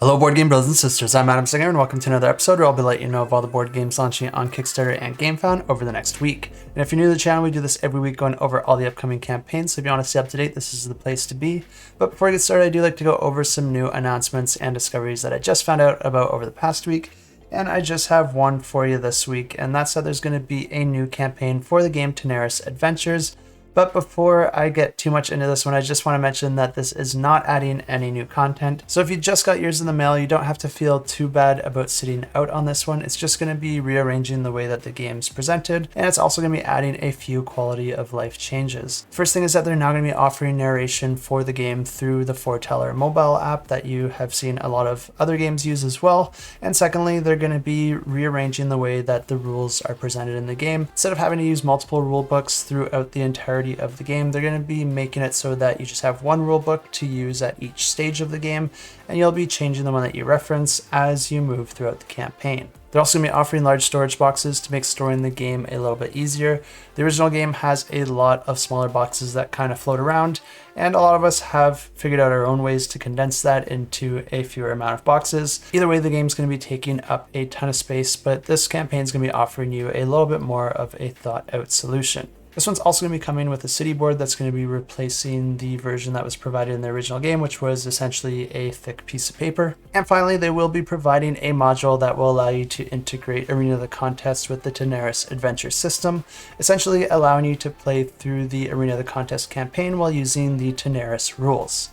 Hello board game brothers and sisters, I'm Adam Singer and welcome to another episode where I'll be letting you know of all the board games launching on Kickstarter and GameFound over the next week. And if you're new to the channel, we do this every week going over all the upcoming campaigns, so if you want to stay up to date, this is the place to be. But before we get started, I do like to go over some new announcements and discoveries that I just found out about over the past week. And I just have one for you this week, and that's that there's going to be a new campaign for the game Tanares Adventures. But before I get too much into this one, I just want to mention that this is not adding any new content. So if you just got yours in the mail, you don't have to feel too bad about sitting out on this one. It's just going to be rearranging the way that the game's presented, and it's also going to be adding a few quality of life changes. First thing is that they're now going to be offering narration for the game through the Foreteller mobile app that you have seen a lot of other games use as well. And secondly, they're going to be rearranging the way that the rules are presented in the game. Instead of having to use multiple rule books throughout the entirety of the game, they're going to be making it so that you just have one rule book to use at each stage of the game, and you'll be changing the one that you reference as you move throughout the campaign. They're also going to be offering large storage boxes to make storing the game a little bit easier. The original game has a lot of smaller boxes that kind of float around, and a lot of us have figured out our own ways to condense that into a fewer amount of boxes. Either way, the game's going to be taking up a ton of space, but this campaign is going to be offering you a little bit more of a thought out solution. This one's also going to be coming with a city board that's going to be replacing the version that was provided in the original game, which was essentially a thick piece of paper. And finally, they will be providing a module that will allow you to integrate Arena of the Contest with the Tanares Adventure system, essentially allowing you to play through the Arena of the Contest campaign while using the Tanares rules.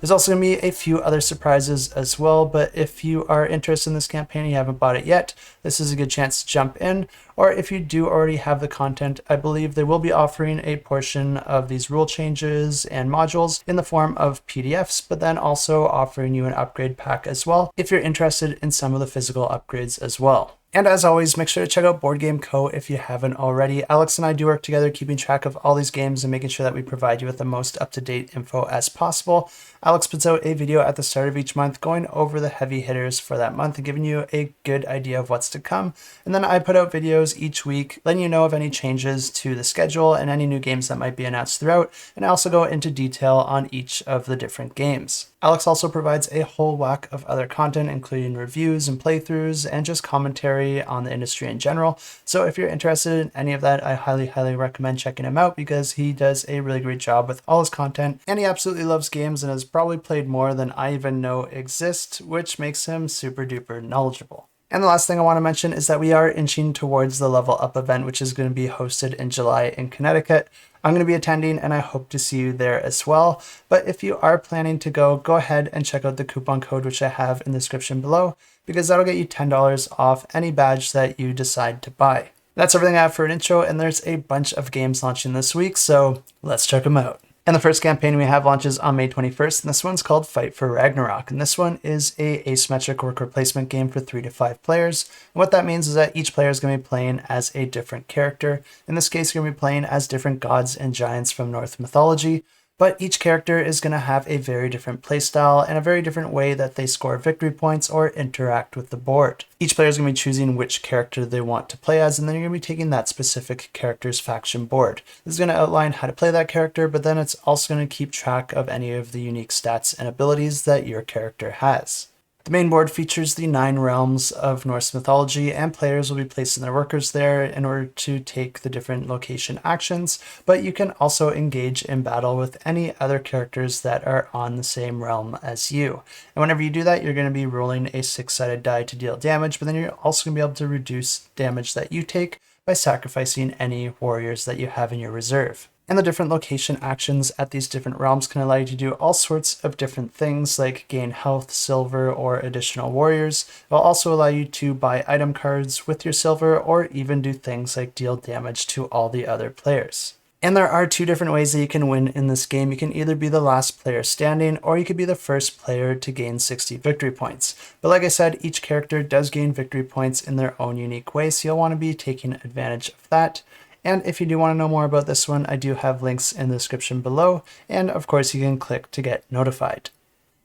There's also going to be a few other surprises as well, but if you are interested in this campaign and you haven't bought it yet, this is a good chance to jump in. Or if you do already have the content, I believe they will be offering a portion of these rule changes and modules in the form of PDFs, but then also offering you an upgrade pack as well if you're interested in some of the physical upgrades as well. And as always, make sure to check out BoardGameCo if you haven't already. Alex and I do work together keeping track of all these games and making sure that we provide you with the most up-to-date info as possible. Alex puts out a video at the start of each month going over the heavy hitters for that month and giving you a good idea of what's to come. And then I put out videos each week letting you know of any changes to the schedule and any new games that might be announced throughout. And I also go into detail on each of the different games. Alex also provides a whole whack of other content, including reviews and playthroughs and just commentary on the industry in general. So if you're interested in any of that, I highly recommend checking him out because he does a really great job with all his content, and he absolutely loves games and has probably played more than I even know exist, which makes him super duper knowledgeable. And the last thing I want to mention is that we are inching towards the LevelUp event, which is going to be hosted in July in Connecticut. I'm going to be attending and I hope to see you there as well. But if you are planning to go ahead and check out the coupon code, which I have in the description below, because that'll get you $10 off any badge that you decide to buy. That's everything I have for an intro, and there's a bunch of games launching this week, so let's check them out. And the first campaign we have launches on May 21st, and this one's called Fight for Ragnarok. And this one is a asymmetric worker placement game for 3 to 5 players. And what that means is that each player is going to be playing as a different character. In this case, you're going to be playing as different gods and giants from Norse mythology. But each character is going to have a very different playstyle and a very different way that they score victory points or interact with the board. Each player is going to be choosing which character they want to play as, and then you're going to be taking that specific character's faction board. This is going to outline how to play that character, but then it's also going to keep track of any of the unique stats and abilities that your character has. The main board features the 9 realms of Norse mythology, and players will be placing their workers there in order to take the different location actions, but you can also engage in battle with any other characters that are on the same realm as you. And whenever you do that, you're going to be rolling a 6-sided die to deal damage, but then you're also going to be able to reduce damage that you take by sacrificing any warriors that you have in your reserve. And the different location actions at these different realms can allow you to do all sorts of different things like gain health, silver, or additional warriors. It will also allow you to buy item cards with your silver or even do things like deal damage to all the other players. And there are 2 different ways that you can win in this game. You can either be the last player standing, or you could be the first player to gain 60 victory points. But like I said, each character does gain victory points in their own unique way, so you'll want to be taking advantage of that. And if you do want to know more about this one, I do have links in the description below, and of course you can click to get notified.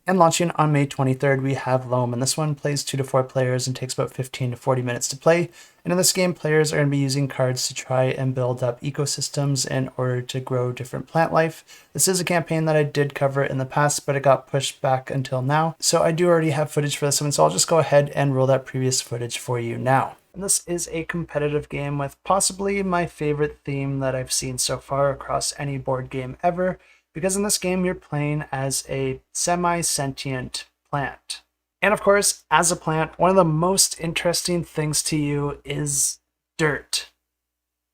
And launching on May 23rd, we have Loam, and this one plays 2 to 4 players and takes about 15 to 40 minutes to play. And in this game, players are going to be using cards to try and build up ecosystems in order to grow different plant life. This is a campaign that I did cover in the past, but it got pushed back until now. So I do already have footage for this one, so I'll just go ahead and roll that previous footage for you now. And this is a competitive game with possibly my favorite theme that I've seen so far across any board game ever, because in this game you're playing as a semi-sentient plant. And of course, as a plant, one of the most interesting things to you is dirt.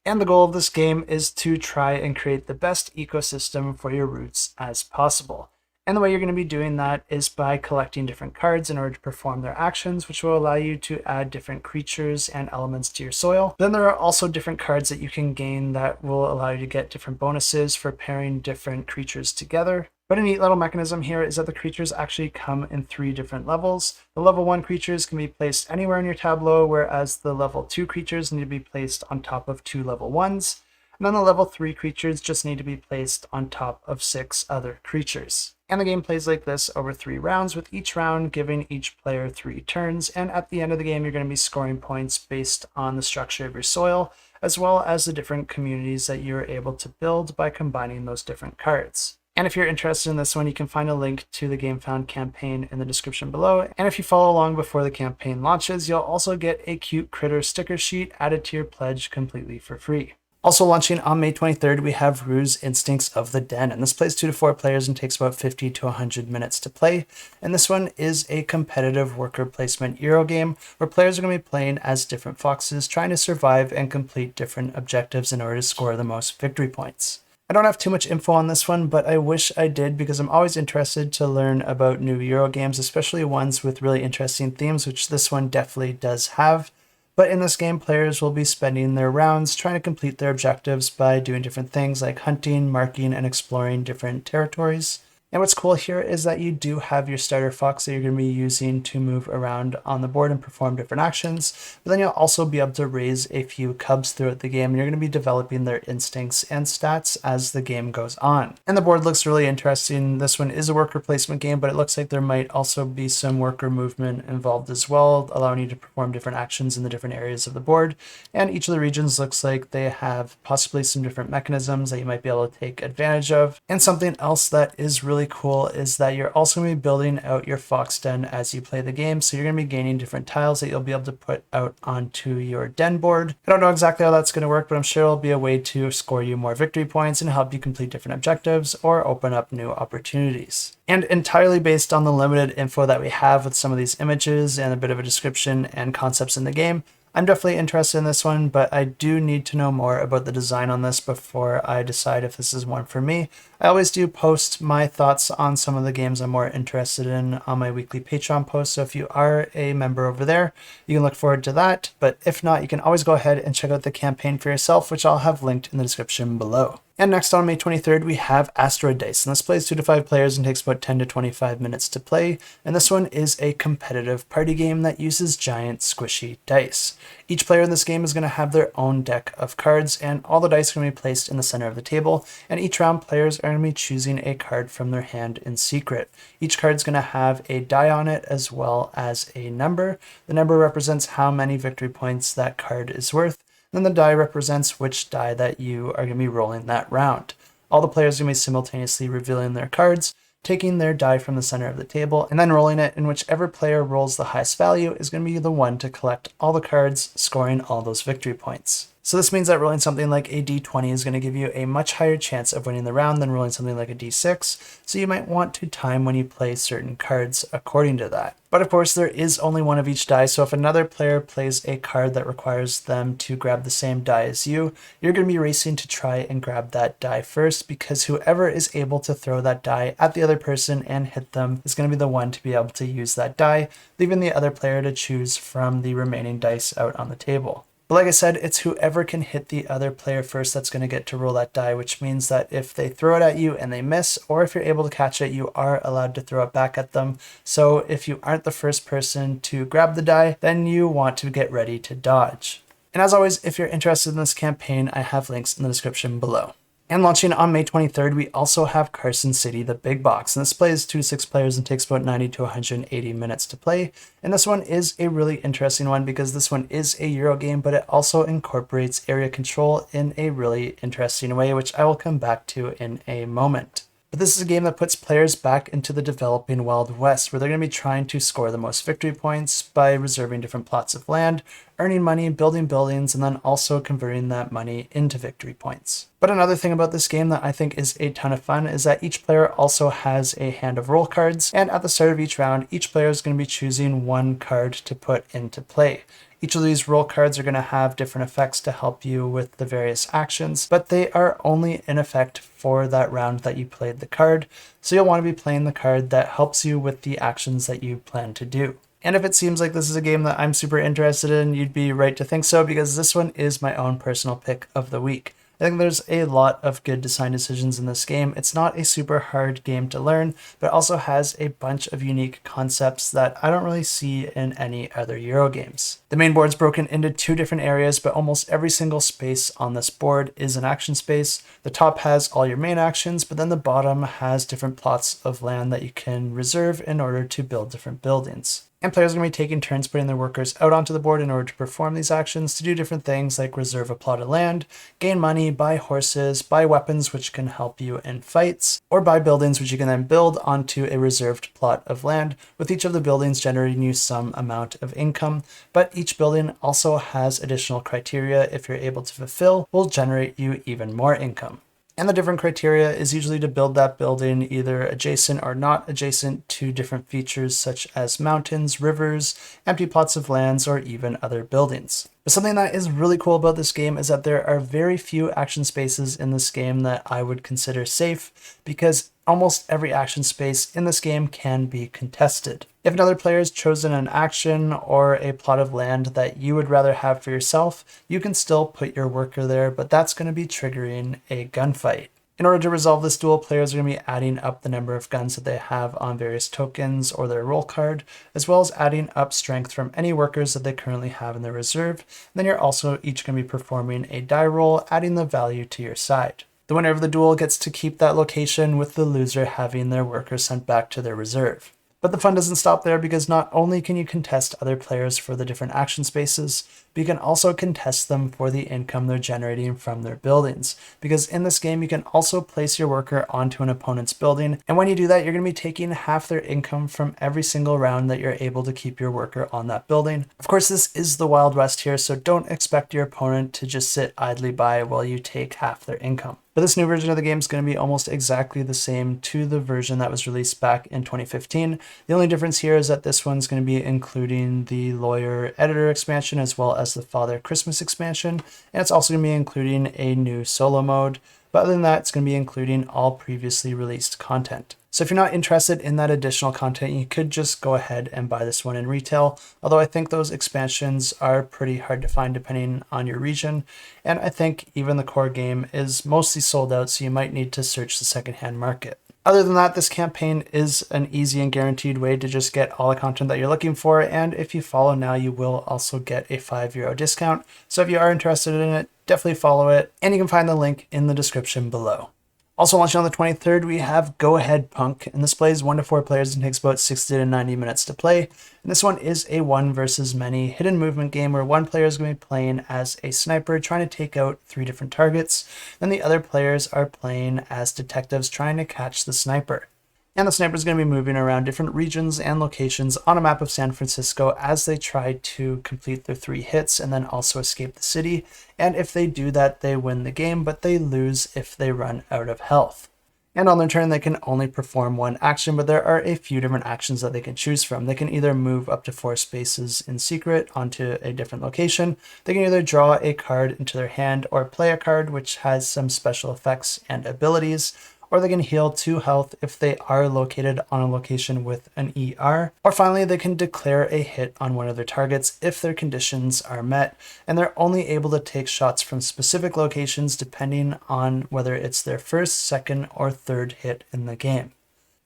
And the goal of this game is to try and create the best ecosystem for your roots as possible. And the way you're going to be doing that is by collecting different cards in order to perform their actions, which will allow you to add different creatures and elements to your soil. Then there are also different cards that you can gain that will allow you to get different bonuses for pairing different creatures together. But a neat little mechanism here is that the creatures actually come in 3 different levels. The level 1 creatures can be placed anywhere in your tableau, whereas the level 2 creatures need to be placed on top of 2 level 1s. And then the level 3 creatures just need to be placed on top of 6 other creatures. And the game plays like this over 3 rounds, with each round giving each player 3 turns. And at the end of the game, you're going to be scoring points based on the structure of your soil, as well as the different communities that you're able to build by combining those different cards. And if you're interested in this one, you can find a link to the GameFound campaign in the description below. And if you follow along before the campaign launches, you'll also get a cute critter sticker sheet added to your pledge completely for free. Also launching on May 23rd, we have RUSE Instincts of the Den, and this plays 2 to 4 players and takes about 50 to 100 minutes to play. And this one is a competitive worker placement Euro game where players are going to be playing as different foxes, trying to survive and complete different objectives in order to score the most victory points. I don't have too much info on this one, but I wish I did because I'm always interested to learn about new Euro games, especially ones with really interesting themes, which this one definitely does have. But in this game, players will be spending their rounds trying to complete their objectives by doing different things like hunting, marking, and exploring different territories. And what's cool here is that you do have your starter fox that you're going to be using to move around on the board and perform different actions. But then you'll also be able to raise a few cubs throughout the game, and you're going to be developing their instincts and stats as the game goes on. And the board looks really interesting. This one is a worker placement game, but it looks like there might also be some worker movement involved as well, allowing you to perform different actions in the different areas of the board. And each of the regions looks like they have possibly some different mechanisms that you might be able to take advantage of. And something else that is really cool is that you're also going to be building out your fox den as you play the game. So you're going to be gaining different tiles that you'll be able to put out onto your den board. I don't know exactly how that's going to work, but I'm sure it'll be a way to score you more victory points and help you complete different objectives or open up new opportunities. And entirely based on the limited info that we have with some of these images and a bit of a description and concepts in the game, I'm definitely interested in this one, but I do need to know more about the design on this before I decide if this is one for me. I always do post my thoughts on some of the games I'm more interested in on my weekly Patreon post, so if you are a member over there, you can look forward to that. But if not, you can always go ahead and check out the campaign for yourself, which I'll have linked in the description below. And next on May 23rd, we have Asteroid Dice, and this plays 2 to 5 players and takes about 10 to 25 minutes to play. And this one is a competitive party game that uses giant squishy dice. Each player in this game is going to have their own deck of cards, and all the dice are going to be placed in the center of the table. And each round, players are going to be choosing a card from their hand in secret. Each card is going to have a die on it as well as a number. The number represents how many victory points that card is worth. Then the die represents which die that you are going to be rolling that round. All the players are going to be simultaneously revealing their cards, taking their die from the center of the table, and then rolling it, and whichever player rolls the highest value is going to be the one to collect all the cards, scoring all those victory points. So this means that rolling something like a d20 is going to give you a much higher chance of winning the round than rolling something like a d6, so you might want to time when you play certain cards according to that. But of course, there is only one of each die, so if another player plays a card that requires them to grab the same die as you, you're going to be racing to try and grab that die first, because whoever is able to throw that die at the other person and hit them is going to be the one to be able to use that die, leaving the other player to choose from the remaining dice out on the table. But like I said, it's whoever can hit the other player first that's going to get to roll that die, which means that if they throw it at you and they miss, or if you're able to catch it, you are allowed to throw it back at them. So if you aren't the first person to grab the die, then you want to get ready to dodge. And as always, if you're interested in this campaign, I have links in the description below. And launching on May 23rd, we also have Carson City, the big box. And this plays 2 to 6 players and takes about 90 to 180 minutes to play. And this one is a really interesting one because this one is a Euro game, but it also incorporates area control in a really interesting way, which I will come back to in a moment. But this is a game that puts players back into the developing Wild West, where they're going to be trying to score the most victory points by reserving different plots of land, earning money, building buildings, and then also converting that money into victory points. But another thing about this game that I think is a ton of fun is that each player also has a hand of roll cards, and at the start of each round, each player is going to be choosing one card to put into play. Each of these roll cards are going to have different effects to help you with the various actions, but they are only in effect for that round that you played the card, so you'll want to be playing the card that helps you with the actions that you plan to do. And if it seems like this is a game that I'm super interested in, you'd be right to think so, because this one is my own personal pick of the week. I think there's a lot of good design decisions in this game. It's not a super hard game to learn, but also has a bunch of unique concepts that I don't really see in any other Euro games. The main board's broken into 2 different areas, but almost every single space on this board is an action space. The top has all your main actions, but then the bottom has different plots of land that you can reserve in order to build different buildings. And players are going to be taking turns putting their workers out onto the board in order to perform these actions to do different things like reserve a plot of land, gain money, buy horses, buy weapons which can help you in fights, or buy buildings which you can then build onto a reserved plot of land, with each of the buildings generating you some amount of income. But each building also has additional criteria if you're able to fulfill, will generate you even more income. And the different criteria is usually to build that building either adjacent or not adjacent to different features such as mountains, rivers, empty plots of lands, or even other buildings. But something that is really cool about this game is that there are very few action spaces in this game that I would consider safe, because almost every action space in this game can be contested. If another player has chosen an action or a plot of land that you would rather have for yourself, you can still put your worker there, but that's going to be triggering a gunfight. In order to resolve this duel, players are going to be adding up the number of guns that they have on various tokens or their roll card, as well as adding up strength from any workers that they currently have in their reserve. And then you're also each going to be performing a die roll, adding the value to your side. The winner of the duel gets to keep that location, with the loser having their workers sent back to their reserve. But the fun doesn't stop there, because not only can you contest other players for the different action spaces, but you can also contest them for the income they're generating from their buildings. Because in this game, you can also place your worker onto an opponent's building, and when you do that, you're going to be taking half their income from every single round that you're able to keep your worker on that building. Of course, this is the Wild West here, so don't expect your opponent to just sit idly by while you take half their income. But this new version of the game is going to be almost exactly the same to the version that was released back in 2015. The only difference here is that this one's going to be including the Lawyer Editor expansion as well as the Father Christmas expansion, and it's also going to be including a new solo mode. But other than that, it's going to be including all previously released content. So if you're not interested in that additional content, you could just go ahead and buy this one in retail, although I think those expansions are pretty hard to find depending on your region, and I think even the core game is mostly sold out, so you might need to search the secondhand market. Other than that, this campaign is an easy and guaranteed way to just get all the content that you're looking for, and if you follow now, you will also get a €5 discount. So if you are interested in it, definitely follow it, and you can find the link in the description below. Also launching on the 23rd, we have Go Ahead Punk, and this plays 1 to 4 players and takes about 60 to 90 minutes to play. And this one is a 1 versus many hidden movement game where one player is going to be playing as a sniper trying to take out 3 different targets, then the other players are playing as detectives trying to catch the sniper. And the sniper is going to be moving around different regions and locations on a map of San Francisco as they try to complete their 3 hits and then also escape the city. And if they do that, they win the game, but they lose if they run out of health. And on their turn, they can only perform 1 action, but there are a few different actions that they can choose from. They can either move up to 4 spaces in secret onto a different location. They can either draw a card into their hand or play a card which has some special effects and abilities, or they can heal 2 health if they are located on a location with an ER. Or finally, they can declare a hit on one of their targets if their conditions are met, and they're only able to take shots from specific locations depending on whether it's their first, second, or third hit in the game.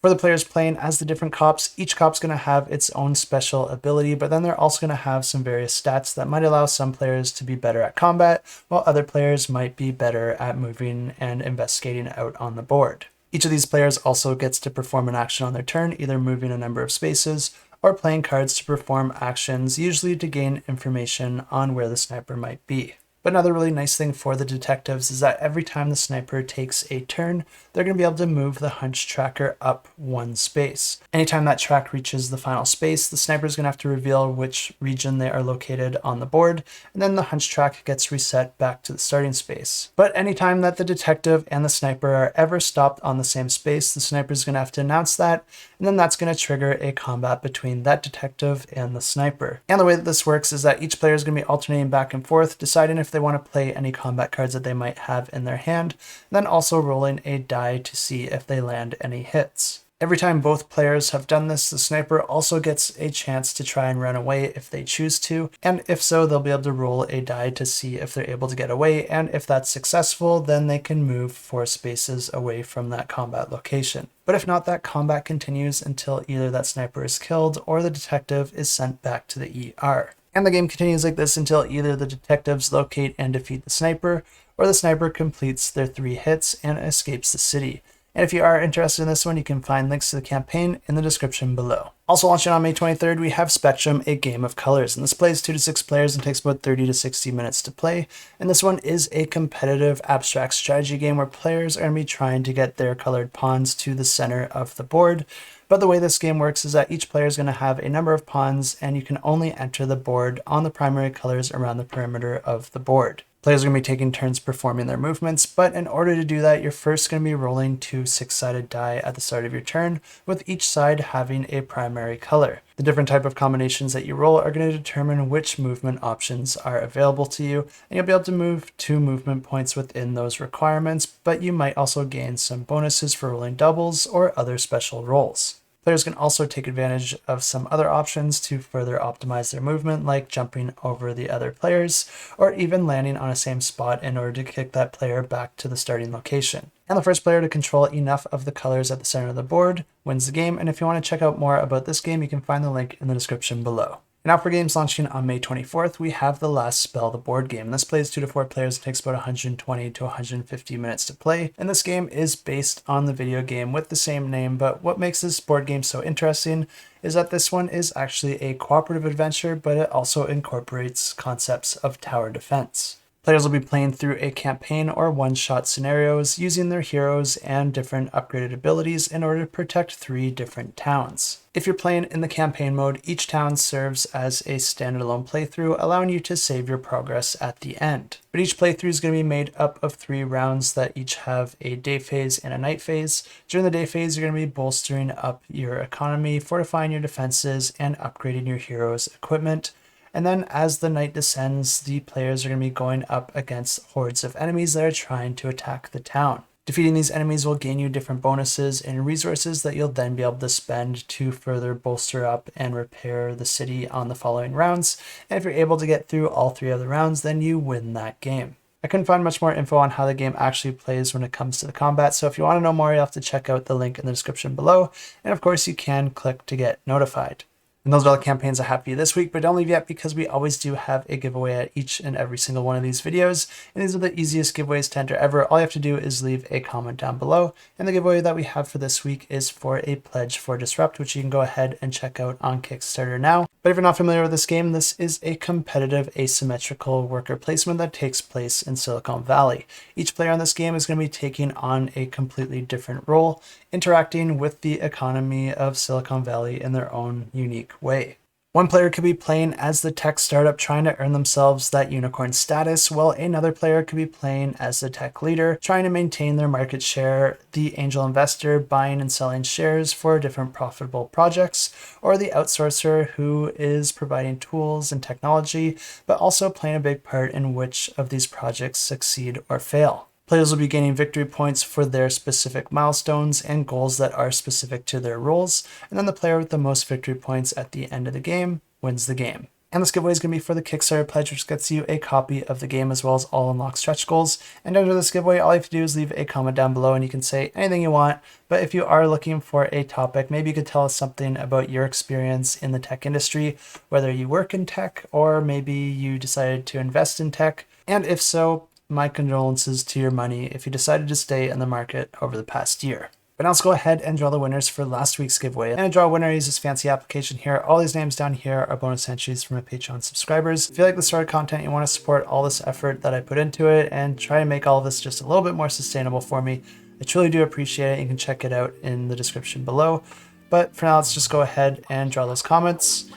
For the players playing as the different cops, each cop's going to have its own special ability, but then they're also going to have some various stats that might allow some players to be better at combat, while other players might be better at moving and investigating out on the board. Each of these players also gets to perform an action on their turn, either moving a number of spaces or playing cards to perform actions, usually to gain information on where the sniper might be. But another really nice thing for the detectives is that every time the sniper takes a turn, they're going to be able to move the hunch tracker up one space. Anytime that track reaches the final space, the sniper is going to have to reveal which region they are located on the board, and then the hunch track gets reset back to the starting space. But anytime that the detective and the sniper are ever stopped on the same space, the sniper is going to have to announce that, and then that's going to trigger a combat between that detective and the sniper. And the way that this works is that each player is going to be alternating back and forth, deciding if they want to play any combat cards that they might have in their hand, and then also rolling a die to see if they land any hits. Every time both players have done this, the sniper also gets a chance to try and run away if they choose to, and if so, they'll be able to roll a die to see if they're able to get away, and if that's successful, then they can move 4 spaces away from that combat location. But if not, that combat continues until either that sniper is killed or the detective is sent back to the ER. And the game continues like this until either the detectives locate and defeat the sniper, or the sniper completes their 3 hits and escapes the city. And if you are interested in this one, you can find links to the campaign in the description below. Also launching on May 23rd, we have Spectrum, a game of colors. And this plays 2 to 6 players and takes about 30 to 60 minutes to play. And this one is a competitive abstract strategy game where players are going to be trying to get their colored pawns to the center of the board. But the way this game works is that each player is going to have a number of pawns, and you can only enter the board on the primary colors around the perimeter of the board. Players are going to be taking turns performing their movements, but in order to do that, you're first going to be rolling 2 6-sided die at the start of your turn, with each side having a primary color. The different type of combinations that you roll are going to determine which movement options are available to you, and you'll be able to move 2 movement points within those requirements, but you might also gain some bonuses for rolling doubles or other special rolls. Players can also take advantage of some other options to further optimize their movement, like jumping over the other players, or even landing on a same spot in order to kick that player back to the starting location. And the first player to control enough of the colors at the center of the board wins the game, and if you want to check out more about this game, you can find the link in the description below. Now for games launching on May 24th, we have The Last Spell, the board game. This plays 2 to 4 players and takes about 120 to 150 minutes to play. And this game is based on the video game with the same name, but what makes this board game so interesting is that this one is actually a cooperative adventure, but it also incorporates concepts of tower defense. Players will be playing through a campaign or one-shot scenarios using their heroes and different upgraded abilities in order to protect 3 different towns. If you're playing in the campaign mode, each town serves as a standalone playthrough, allowing you to save your progress at the end. But each playthrough is going to be made up of 3 rounds that each have a day phase and a night phase. During the day phase, you're going to be bolstering up your economy, fortifying your defenses, and upgrading your heroes' equipment. And then as the night descends, the players are going to be going up against hordes of enemies that are trying to attack the town. Defeating these enemies will gain you different bonuses and resources that you'll then be able to spend to further bolster up and repair the city on the following rounds. And if you're able to get through all 3 of the rounds, then you win that game. I couldn't find much more info on how the game actually plays when it comes to the combat, so if you want to know more, you'll have to check out the link in the description below. And of course, you can click to get notified. And those are all the campaigns I have for you this week, but don't leave yet because we always do have a giveaway at each and every single one of these videos. And these are the easiest giveaways to enter ever. All you have to do is leave a comment down below. And the giveaway that we have for this week is for a pledge for Disrupt, which you can go ahead and check out on Kickstarter now. But if you're not familiar with this game, this is a competitive asymmetrical worker placement that takes place in Silicon Valley. Each player on this game is going to be taking on a completely different role, interacting with the economy of Silicon Valley in their own unique way. One player could be playing as the tech startup trying to earn themselves that unicorn status, while another player could be playing as the tech leader trying to maintain their market share, the angel investor buying and selling shares for different profitable projects, or the outsourcer who is providing tools and technology, but also playing a big part in which of these projects succeed or fail. Players will be gaining victory points for their specific milestones and goals that are specific to their roles, and then the player with the most victory points at the end of the game wins the game. And this giveaway is going to be for the Kickstarter pledge, which gets you a copy of the game as well as all unlocked stretch goals. And under this giveaway, all you have to do is leave a comment down below and you can say anything you want. But if you are looking for a topic, maybe you could tell us something about your experience in the tech industry, whether you work in tech or maybe you decided to invest in tech. And if so, my condolences to your money if you decided to stay in the market over the past year. But now let's go ahead and draw the winners for last week's giveaway. And to draw a winner, I use this fancy application here. All these names down here are bonus entries from my Patreon subscribers. If you like this sort of content, you want to support all this effort that I put into it and try to make all of this just a little bit more sustainable for me, I truly do appreciate it. You can check it out in the description below. But for now, let's just go ahead and draw those comments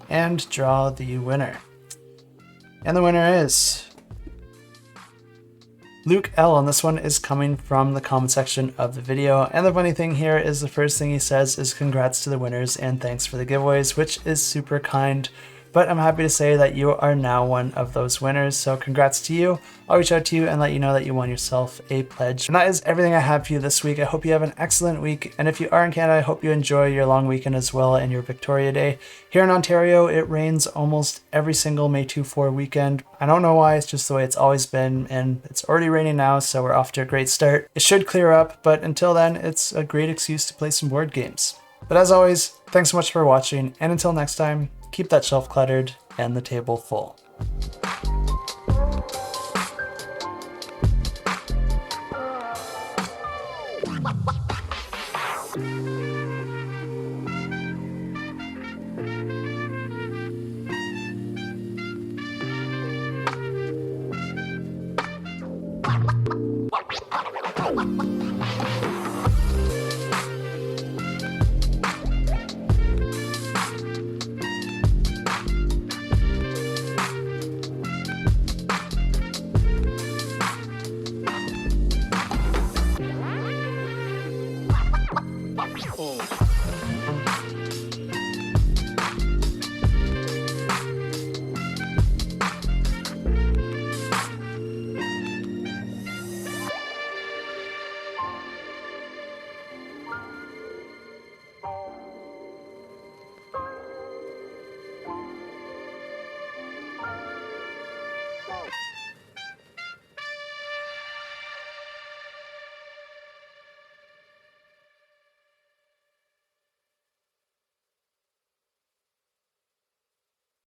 and draw the winner. And the winner is Luke L, and this one is coming from the comment section of the video. And the funny thing here is the first thing he says is congrats to the winners and thanks for the giveaways, which is super kind. But I'm happy to say that you are now one of those winners. So congrats to you. I'll reach out to you and let you know that you won yourself a pledge. And that is everything I have for you this week. I hope you have an excellent week. And if you are in Canada, I hope you enjoy your long weekend as well and your Victoria Day. Here in Ontario, it rains almost every single May 2-4 weekend. I don't know why, it's just the way it's always been. And it's already raining now, so we're off to a great start. It should clear up, but until then, it's a great excuse to play some board games. But as always, thanks so much for watching. And until next time, keep that shelf cluttered and the table full. Go!